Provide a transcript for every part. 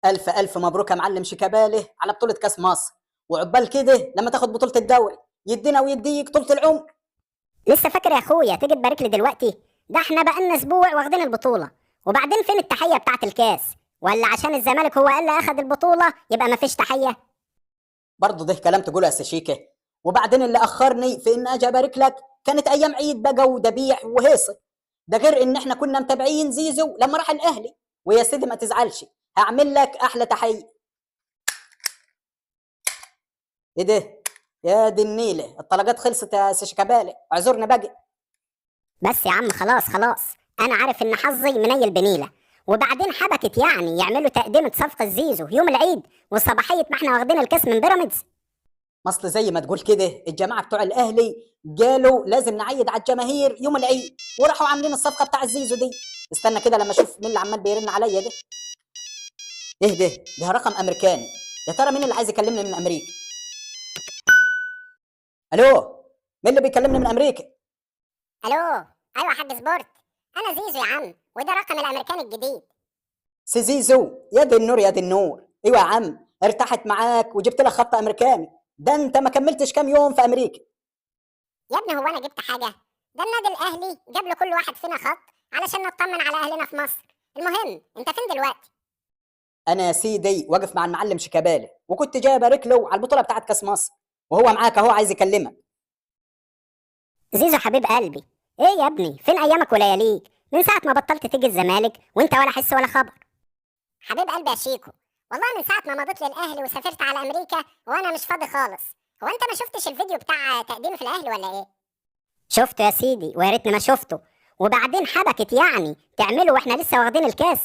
الف الف مبروك يا معلم شيكاباله على بطوله كاس مصر. وعقبال كده لما تاخد بطوله الدوري يدينا ويديك طولة العمر. لسه فاكر يا اخويا تيجي تبارك لي دلوقتي؟ ده احنا بقالنا اسبوع واخدين البطوله. وبعدين فين التحيه بتاعه الكاس؟ ولا عشان الزمالك هو اللي اخد البطوله يبقى مفيش تحيه؟ برضه ده كلام تقوله يا سشيكه. وبعدين اللي اخرني في ان اجي ابارك لك كانت ايام عيد بقى ودبيح وهيصه. ده غير ان احنا كنا متابعين زيزو لما راح الاهلي. ويا سيدي ما تزعلش، هعمل لك احلى تحيه. ايه ده؟ يا دي النيله، الطلقات خلصت يا شيكاباله، اعذرنا بقى. بس يا عم خلاص خلاص، انا عارف ان حظي منيل بنيله. وبعدين حبكت يعني يعملوا تقدمه صفقه زيزو يوم العيد وصباحيه ما احنا واخدين الكاس من بيراميدز. مصل زي ما تقول كده الجماعه بتوع الاهلي قالوا لازم نعيد على الجماهير يوم العيد، وراحوا عاملين الصفقه بتاع الزيزو دي. استنى كده لما اشوف مين اللي عمال بيرن عليا ده. ايه ده رقم امريكاني. يا ترى مين اللي عايز يكلمني من امريكا؟ الو، مين اللي بيكلمني من امريكا؟ الو، ايوه يا حاج سبورت، انا زيزو يا عم، وده رقم الامريكاني الجديد. سي زيزو، يا دي النور يا دي النور. ايوه يا عم، ارتحت معاك وجبت لك خط امريكاني. ده انت ما كملتش كام يوم في امريكا. يا ابني هو انا جبت حاجه؟ ده النادي الاهلي جاب له كل واحد فينا خط علشان نطمن على اهلنا في مصر. المهم انت فين دلوقتي؟ انا يا سيدي واقف مع المعلم شيكاباله، وكنت جاي ابارك له على البطوله بتاعت كاس مصر. وهو معاك اهو عايز يكلمك. زيزو حبيب قلبي، ايه يا ابني فين ايامك ولياليك؟ من ساعه ما بطلت تيجي الزمالك وانت ولا حس ولا خبر. حبيب قلبي يا شيكو، والله من ساعه ما مضيت للاهلي وسافرت على امريكا وانا مش فاضي خالص. هو انت ما شفتش الفيديو بتاع تقديمي في الاهلي ولا ايه؟ شفته يا سيدي ويا ريتني ما شفته. وبعدين حبكت يعني تعمله واحنا لسه واخدين الكاس؟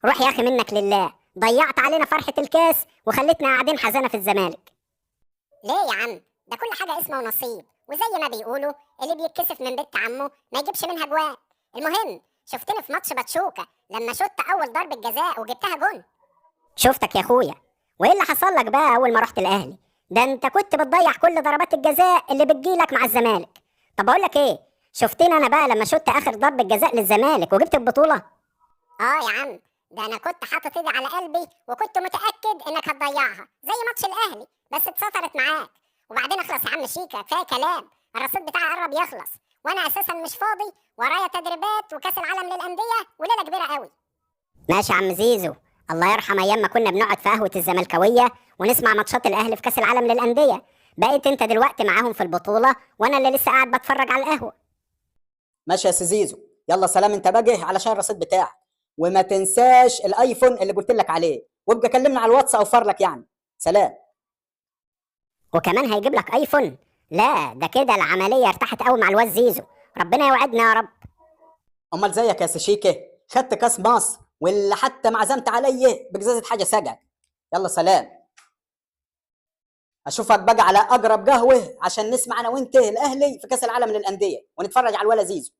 روح يا اخي منك لله، ضيعت علينا فرحه الكاس وخلتنا قاعدين حزانه في الزمالك. ليه يا عم؟ ده كل حاجه اسمه ونصيب، وزي ما بيقولوا اللي بيتكسف من بنت عمه ما يجيبش منها جوان. المهم شفتني في ماتش باتشوكا لما شوت اول ضربه جزاء وجبتها جون. شفتك يا اخويا. وايه اللي حصل لك بقى اول ما رحت الاهلي؟ ده انت كنت بتضيع كل ضربات الجزاء اللي بتجيلك مع الزمالك. طب اقول لك ايه، شفتني انا بقى لما شوت اخر ضربه جزاء للزمالك وجبت البطوله؟ اه يا عم، ده انا كنت حاطط ايدي على قلبي وكنت متاكد انك هتضيعها زي ماتش الاهلي، بس اتسطرت معاك. وبعدين اخلص يا عم شيكا، كفايه كلام، الرصيد بتاعي قرب يخلص، وانا اساسا مش فاضي، ورايا تدريبات وكاس العالم للانديه وليله كبيره قوي. ماشي يا عم زيزو، الله يرحم ايام ما كنا بنقعد في قهوه الزملكاويه ونسمع ماتشات الاهلي في كاس العالم للانديه. بقيت انت دلوقتي معاهم في البطوله وانا اللي لسه قاعد بتفرج على القهوه. ماشي يا سي زيزو، يلا سلام انت بقى علشان الرصيد بتاعك. وما تنساش الايفون اللي قلت لك عليه، وابقى كلمنا على الواتس اوفر لك يعني. سلام. وكمان هيجيب لك ايفون؟ لا ده كده العمليه ارتاحت قوي مع الواد زيزو، ربنا يوعدنا يا رب. امال زيك يا سشيكه، خدت كاس مصر واللي حتى ما عزمت عليه بجزازه حاجه سجع. يلا سلام. اشوفك بقى على اقرب قهوه عشان نسمع انا وانت الاهلي في كاس العالم للانديه ونتفرج على الولا زيزو.